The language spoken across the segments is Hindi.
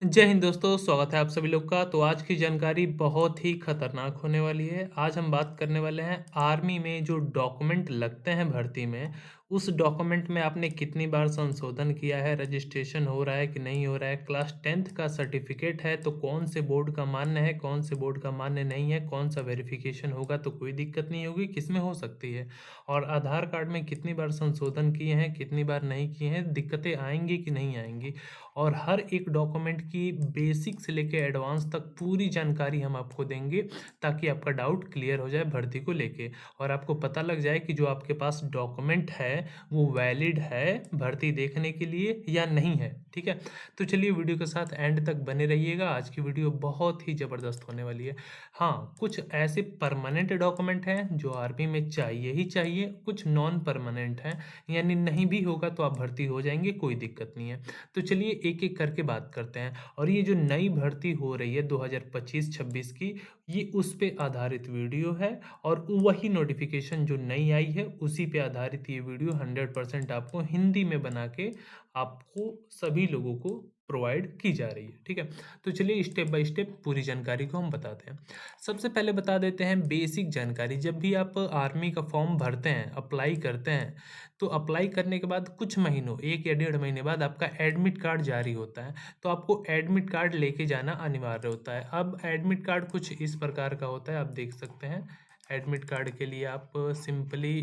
जय हिंद दोस्तों, स्वागत है आप सभी लोग का। तो आज की जानकारी बहुत ही खतरनाक होने वाली है। आज हम बात करने वाले हैं आर्मी में जो डॉक्यूमेंट लगते हैं भर्ती में, उस डॉक्यूमेंट में आपने कितनी बार संशोधन किया है, रजिस्ट्रेशन हो रहा है कि नहीं हो रहा है, क्लास 10th का सर्टिफिकेट है तो कौन से बोर्ड का मान्य है, कौन से बोर्ड का मान्य नहीं है, कौन सा वेरिफिकेशन होगा तो कोई दिक्कत नहीं होगी, किसमें हो सकती है, और आधार कार्ड में कितनी बार संशोधन किए हैं, कितनी बार नहीं किए हैं, दिक्कतें आएंगी कि नहीं आएंगी, और हर एक डॉक्यूमेंट की बेसिक से लेके एडवांस तक पूरी जानकारी हम आपको देंगे ताकि आपका डाउट क्लियर हो जाए भर्ती को लेके, और आपको पता लग जाए कि जो आपके पास डॉक्यूमेंट है वो वैलिड है भर्ती देखने के लिए या नहीं है। ठीक है, तो चलिए वीडियो के साथ एंड तक बने रहिएगा। आज की वीडियो बहुत ही ज़बरदस्त होने वाली है। हाँ, कुछ ऐसे परमानेंट डॉक्यूमेंट हैं जो आर्मी में चाहिए ही चाहिए, कुछ नॉन परमानेंट हैं, यानी नहीं भी होगा तो आप भर्ती हो जाएंगे, कोई दिक्कत नहीं है। तो चलिए एक-एक करके बात करते हैं, और ये जो नई भर्ती हो रही है 2025-26 की, ये उस पे आधारित वीडियो है, और वही नोटिफिकेशन जो नई आई है उसी पे आधारित ये वीडियो 100% आपको हिंदी में बना के आपको सभी लोगों को प्रोवाइड की जा रही है। ठीक है, तो चलिए स्टेप बाय स्टेप पूरी जानकारी को हम बताते हैं। सबसे पहले बता देते हैं बेसिक जानकारी। जब भी आप आर्मी का फॉर्म भरते हैं, अप्लाई करते हैं, तो अप्लाई करने के बाद कुछ महीनों, 1 या डेढ़ महीने बाद आपका एडमिट कार्ड जारी होता है। तो आपको एडमिट कार्ड लेके जाना अनिवार्य होता है। अब एडमिट कार्ड कुछ इस प्रकार का होता है, आप देख सकते हैं। एडमिट कार्ड के लिए आप सिंपली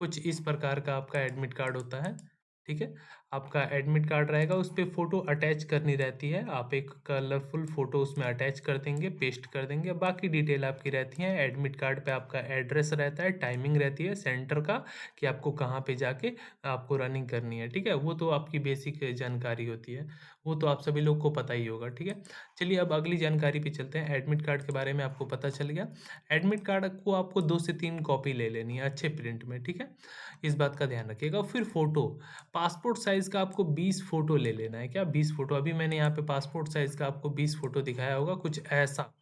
कुछ इस प्रकार का आपका एडमिट कार्ड होता है। ठीक है, आपका एडमिट कार्ड रहेगा, उस पे फ़ोटो अटैच करनी रहती है। आप एक कलरफुल फ़ोटो उसमें अटैच कर देंगे, पेस्ट कर देंगे। बाकी डिटेल आपकी रहती है। एडमिट कार्ड पे आपका एड्रेस रहता है, टाइमिंग रहती है सेंटर का कि आपको कहाँ पे जाके आपको रनिंग करनी है। ठीक है, वो तो आपकी बेसिक जानकारी होती है, वो तो आप सभी लोग को पता ही होगा। ठीक है, चलिए अब अगली जानकारी पे चलते हैं। एडमिट कार्ड के बारे में आपको पता चल गया। एडमिट कार्ड को आपको 2 से 3 कॉपी ले लेनी है अच्छे प्रिंट में। ठीक है, इस बात का ध्यान रखिएगा। फिर फ़ोटो, पासपोर्ट साइज़ का आपको 20 फ़ोटो ले लेना है। क्या 20 फ़ोटो? अभी मैंने यहाँ पे पासपोर्ट साइज़ का आपको 20 फ़ोटो दिखाया होगा, कुछ ऐसा।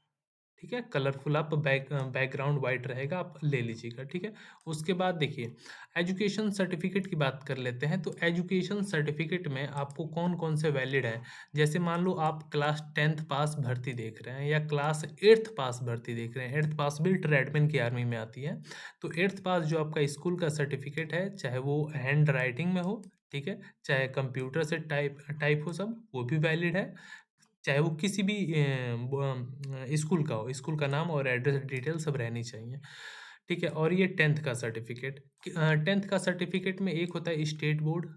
ठीक है, कलरफुल आप बैकग्राउंड वाइट रहेगा, आप ले लीजिएगा। ठीक है, उसके बाद देखिए एजुकेशन सर्टिफिकेट की बात कर लेते हैं। तो एजुकेशन सर्टिफिकेट में आपको कौन कौन से वैलिड हैं, जैसे मान लो आप क्लास 10th पास भर्ती देख रहे हैं या क्लास 8th पास भर्ती देख रहे हैं। 8th पास भी ट्रेडमैन की आर्मी में आती है। तो 8th पास जो आपका स्कूल का सर्टिफिकेट है, चाहे वो हैंड राइटिंग में हो, ठीक है, चाहे कंप्यूटर से टाइप टाइप हो, सब वो भी वैलिड है। चाहे वो किसी भी स्कूल का हो, स्कूल का नाम और एड्रेस डिटेल सब रहनी चाहिए। ठीक है, और ये 10th का सर्टिफिकेट, 10th का सर्टिफिकेट में एक होता है state board,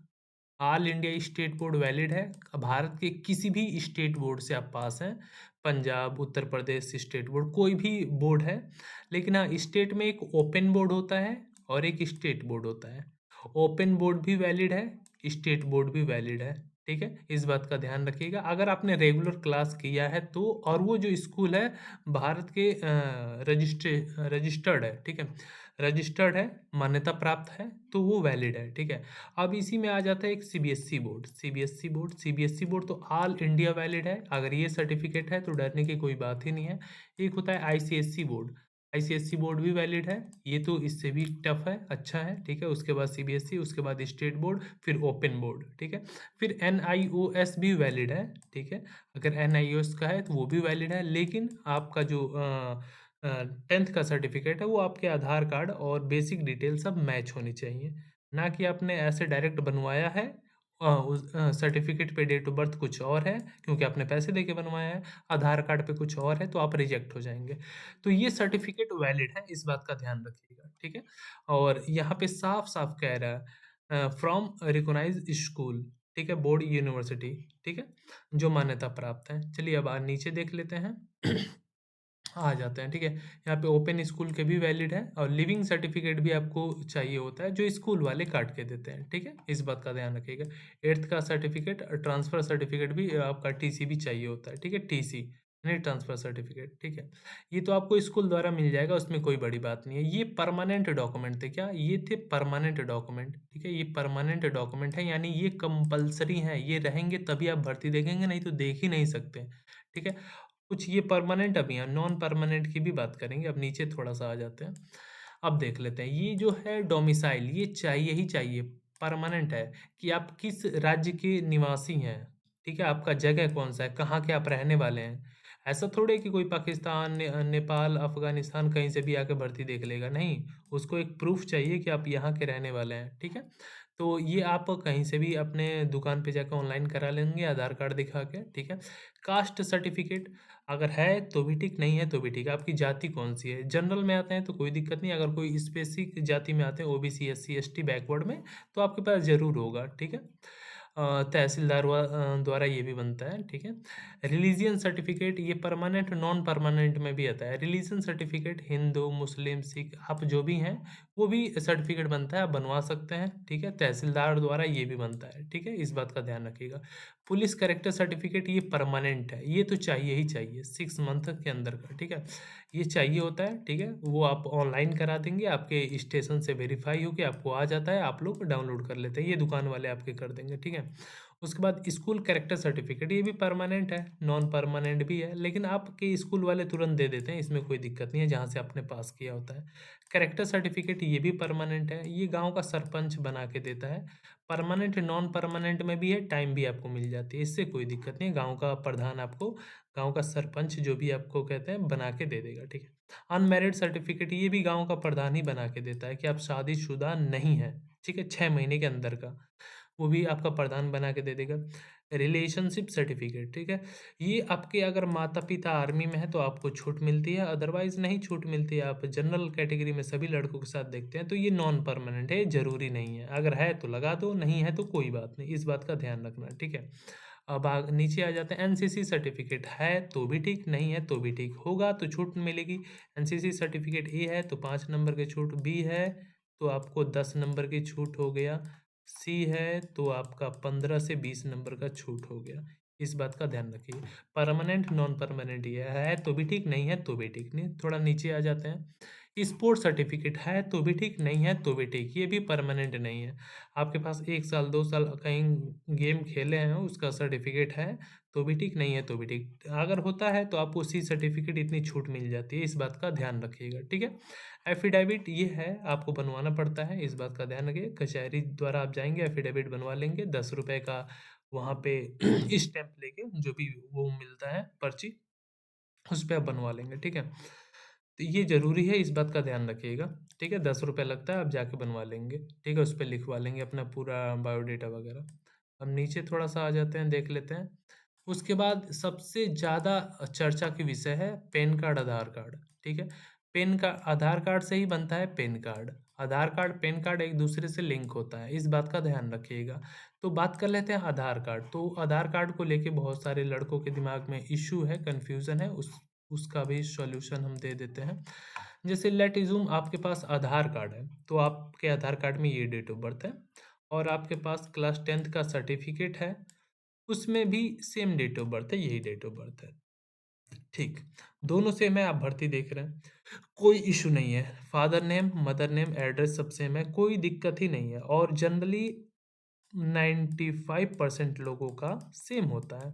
all India state board valid है। भारत के किसी भी स्टेट बोर्ड से आप पास हैं, पंजाब, उत्तर प्रदेश स्टेट बोर्ड, कोई भी बोर्ड है। लेकिन हाँ, स्टेट में एक ओपन बोर्ड होता है और एक स्टेट बोर्ड होता है। ओपन बोर्ड भी वैलिड है, स्टेट बोर्ड भी वैलिड है। ठीक है, इस बात का ध्यान रखिएगा। अगर आपने रेगुलर क्लास किया है तो, और वो जो स्कूल है भारत के रजिस्टर्ड है। ठीक है, रजिस्टर्ड है, मान्यता प्राप्त है, तो वो वैलिड है। ठीक है, अब इसी में आ जाता है एक सीबीएसई बोर्ड। सीबीएसई बोर्ड तो ऑल इंडिया वैलिड है। अगर ये सर्टिफिकेट है तो डरने की कोई बात ही नहीं है। एक होता है आईसीएसई बोर्ड, आईसीएसई बोर्ड भी वैलिड है। ये तो इससे भी टफ है, अच्छा है। ठीक है, उसके बाद सीबीएसई, उसके बाद स्टेट बोर्ड, फिर ओपन बोर्ड। ठीक है, फिर एनआईओएस भी वैलिड है। ठीक है, अगर एनआईओएस का है तो वो भी वैलिड है, लेकिन आपका जो 10th का सर्टिफिकेट है वो आपके आधार कार्ड और बेसिक डिटेल सब मैच होनी चाहिए, ना कि आपने ऐसे डायरेक्ट बनवाया है। उस सर्टिफिकेट पे डेट ऑफ बर्थ कुछ और है क्योंकि आपने पैसे देके बनवाया है, आधार कार्ड पे कुछ और है, तो आप रिजेक्ट हो जाएंगे। तो ये सर्टिफिकेट वैलिड है, इस बात का ध्यान रखिएगा। ठीक है, और यहाँ पे साफ साफ कह रहा है फ्रॉम रिकॉग्नाइज्ड स्कूल। ठीक है, बोर्ड यूनिवर्सिटी। ठीक है, जो मान्यता प्राप्त है। चलिए अब नीचे देख लेते हैं। आ जाते हैं। ठीक है, यहाँ पे ओपन स्कूल के भी वैलिड है, और लिविंग सर्टिफिकेट भी आपको चाहिए होता है जो स्कूल वाले काट के देते हैं। ठीक है, इस बात का ध्यान रखिएगा। 8th का सर्टिफिकेट, ट्रांसफर सर्टिफिकेट भी आपका टीसी भी चाहिए होता है। ठीक है, टीसी नहीं ट्रांसफर सर्टिफिकेट। ठीक है, ये तो आपको स्कूल द्वारा मिल जाएगा, उसमें कोई बड़ी बात नहीं है। ये परमानेंट डॉक्यूमेंट थे। क्या ये थे? Permanent document. ठीक है, ये परमानेंट डॉक्यूमेंट है, यानी ये कंपलसरी है, ये रहेंगे तभी आप भर्ती देखेंगे, नहीं तो देख ही नहीं सकते। ठीक है, कुछ ये परमानेंट अभी हैं, नॉन परमानेंट की भी बात करेंगे। अब नीचे थोड़ा-सा आ जाते हैं। अब देख लेते हैं, ये जो है डोमिसाइल, ये चाहिए ही चाहिए, परमानेंट है कि आप किस राज्य के निवासी हैं। ठीक है? आपका जगह कौन-सा है, कहाँ के आप रहने वाले हैं। ऐसा थोड़ी है कि कोई पाकिस्तान, नेपाल, अफ़गानिस्तान कहीं से भी आके भर्ती देख लेगा, नहीं। उसको एक प्रूफ़ चाहिए कि आप यहाँ के रहने वाले हैं, ठीक है? तो ये आप कहीं से भी अपने दुकान पे जाके ऑनलाइन करा लेंगे आधार कार्ड दिखा के, ठीक है? कास्ट सर्टिफ़िकेट अगर है तो भी ठीक, नहीं है तो भी ठीक है। आपकी जाति कौन-सी है? जनरल में आते हैं तो कोई दिक्कत नहीं, अगर कोई स्पेसिफ़िक जाति में आते हैं ओबीसी, एससी, एसटी बैकवर्ड में तो आपके पास ज़रूर होगा, ठीक है? तहसीलदार द्वारा ये भी बनता है, ठीक है? रिलीजियन सर्टिफ़िकेट ये परमानेंट, नॉन परमानेंट में भी आता है। रिलीजन सर्टिफ़िकेट हिंदू, मुस्लिम, सिख आप जो भी हैं, वो भी सर्टिफ़िकेट बनता है, आप बनवा सकते हैं, ठीक है? तहसीलदार द्वारा ये भी बनता है, ठीक है? इस बात का ध्यान रखिएगा। पुलिस कैरेक्टर सर्टिफ़िकेट ये परमानेंट है, ये तो चाहिए ही चाहिए 6 मंथ के अंदर का, ठीक है? ये चाहिए होता है, ठीक है? वो आप ऑनलाइन करा देंगे, आपके स्टेशन से वेरीफ़ाई होके आपको आ जाता है, आप लोग डाउनलोड कर लेते हैं, ये दुकान वाले आपके कर देंगे, ठीक है? उसके बाद स्कूल कैरेक्टर सर्टिफ़िकेट ये भी परमानेंट है, नॉन परमानेंट भी है, लेकिन आपके स्कूल वाले तुरंत दे देते हैं, इसमें कोई दिक्कत नहीं है, जहाँ से आपने पास किया होता है। कैरेक्टर सर्टिफ़िकेट ये भी परमानेंट है, ये गाँव का सरपंच बना के देता है। परमानेंट, नॉन परमानेंट में भी है, टाइम भी आपको मिल जाती है, इससे कोई दिक्कत नहीं है, गाँव का प्रधान आपको गाँव का सरपंच जो भी आपको कहते हैं, बना के दे देगा, ठीक है। अनमैरिड सर्टिफ़िकेट ये भी गाँव का प्रधान ही बना के देता है कि आप शादीशुदा नहीं हैं, ठीक है? 6 महीने के अंदर का, वो भी आपका प्रधान बना के दे देगा। रिलेशनशिप सर्टिफ़िकेट, ठीक है? ये आपके अगर माता-पिता आर्मी में हैं, तो आपको छूट मिलती है, अदरवाइज़ नहीं छूट मिलती है। आप जनरल कैटेगरी में सभी लड़कों के साथ देखते हैं, तो ये नॉन परमानेंट है, ये ज़रूरी नहीं है। अगर है तो लगा दो, नहीं है तो कोई बात नहीं, इस बात का ध्यान रखना, ठीक है? अब नीचे आ जाते हैं एनसीसी सर्टिफ़िकेट है तो भी ठीक, नहीं है तो भी ठीक, होगा तो छूट मिलेगी। एनसीसी सर्टिफ़िकेट ए है तो 5 नंबर की छूट, बी है तो आपको 10 नंबर की छूट हो गया, सी है तो आपका 15 से 20 नंबर का छूट हो गया। इस बात का ध्यान रखिए। परमानेंट, नॉन परमानेंट ये है तो भी ठीक, नहीं है तो भी ठीक। नहीं, थोड़ा नीचे आ जाते हैं। स्पोर्ट्स सर्टिफ़िकेट है तो भी ठीक, नहीं है तो भी ठीक, ये भी परमानेंट नहीं है। आपके पास 1 साल, 2 साल कहीं गेम खेले हैं, उसका सर्टिफ़िकेट है तो भी ठीक, नहीं है तो भी ठीक। अगर होता है तो आपको उसी सर्टिफ़िकेट इतनी छूट मिल जाती है, इस बात का ध्यान रखिएगा, ठीक है? एफ़िडेविट ये है, आपको बनवाना पड़ता है, इस बात का ध्यान रखिए। कचहरी द्वारा आप जाएँगे, एफ़िडेविट बनवा लेंगे, ₹10 का वहाँ पे स्टैम्प लेके जो भी वो मिलता है पर्ची, उस पे आप बनवा लेंगे, ठीक है? तो ये ज़रूरी है, इस बात का ध्यान रखिएगा, ठीक है? ₹10 लगता है, आप जाके बनवा लेंगे, ठीक है? उस पे लिखवा लेंगे अपना पूरा बायोडाटा वगैरह। अब नीचे थोड़ा-सा आ जाते हैं, देख लेते हैं। उसके बाद सबसे ज़्यादा चर्चा की विषय है पैन कार्ड, आधार कार्ड, ठीक है? आधार कार्ड से ही बनता है पैन कार्ड। आधार कार्ड, पैन कार्ड एक दूसरे से लिंक होता है, इस बात का ध्यान रखिएगा। तो बात कर लेते हैं आधार कार्ड। तो आधार कार्ड को लेके बहुत सारे लड़कों के दिमाग में इश्यू है, कन्फ्यूज़न है, उसका भी सॉल्यूशन हम दे देते हैं। जैसे लेट अज़्यूम आपके पास आधार कार्ड है, तो आपके आधार कार्ड में ये डेट ऑफ बर्थ है और आपके पास क्लास 10th का सर्टिफ़िकेट है, उसमें भी सेम डेट ऑफ बर्थ है, यही डेट ऑफ बर्थ है। ठीक, दोनों सेम है, आप भर्ती देख रहे हैं, कोई इश्यू नहीं है। Father name, mother name, address सब सेम है, कोई दिक्कत ही नहीं है और जनरली 95% लोगों का सेम होता है।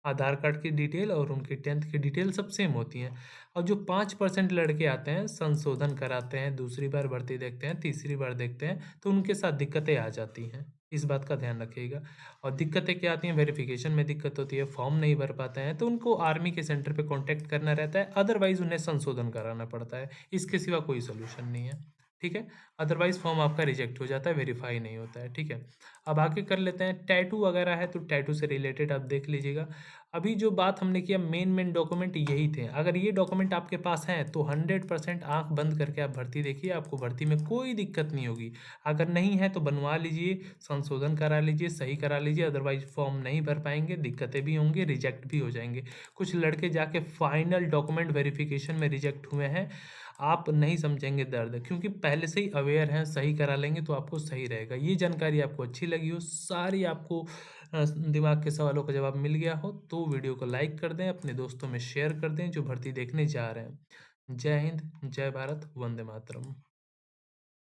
आधार कार्ड की डिटेल और उनकी 10th की डिटेल सब सेम होती हैं। और जो 5% लड़के आते हैं, संशोधन कराते हैं, दूसरी बार भर्ती देखते हैं, तीसरी बार देखते हैं, तो उनके साथ दिक्कतें आ जाती हैं। इस बात का ध्यान रखिएगा। और दिक्कतें क्या आती हैं, वेरिफ़िकेशन में दिक्कत होती है, फॉर्म नहीं भर पाते हैं, तो उनको आर्मी के सेंटर पे कॉन्टैक्ट करना रहता है, अदरवाइज़ उन्हें संशोधन कराना पड़ता है। इसके सिवा कोई सॉल्यूशन नहीं है, ठीक है? अदरवाइज़ फॉर्म आपका रिजेक्ट हो जाता है, वेरीफ़ाई नहीं होता है, ठीक है? अब आगे कर लेते हैं, टैटू वगैरह है, तो टैटू से रिलेटेड आप देख लीजिएगा। अभी जो बात हमने किया मेन डॉक्यूमेंट यही थे। अगर ये डॉक्यूमेंट आपके पास हैं तो 100% आँख बंद करके आप भर्ती देखिए, आपको भर्ती में कोई दिक्कत नहीं होगी। अगर नहीं है तो बनवा लीजिए, संशोधन करा लीजिए, सही करा लीजिए, अदरवाइज़ फॉर्म नहीं भर पाएँगे, दिक्कतें भी होंगी, रिजेक्ट भी हो जाएँगे। कुछ लड़के जाके फाइनल डॉक्यूमेंट वेरिफ़िकेशन में रिजेक्ट हुए हैं, आप नहीं समझेंगे दर्द, क्योंकि पहले से ही अवेयर हैं, सही करा लेंगे तो आपको सही रहेगा। ये जानकारी आपको अच्छी लगी हो, सारी आपको दिमाग के सवालों का जवाब मिल गया हो, तो वीडियो को लाइक कर दें, अपने दोस्तों में शेयर कर दें जो भर्ती देखने जा रहे हैं। जय हिंद, जय भारत, वंदे मातरम।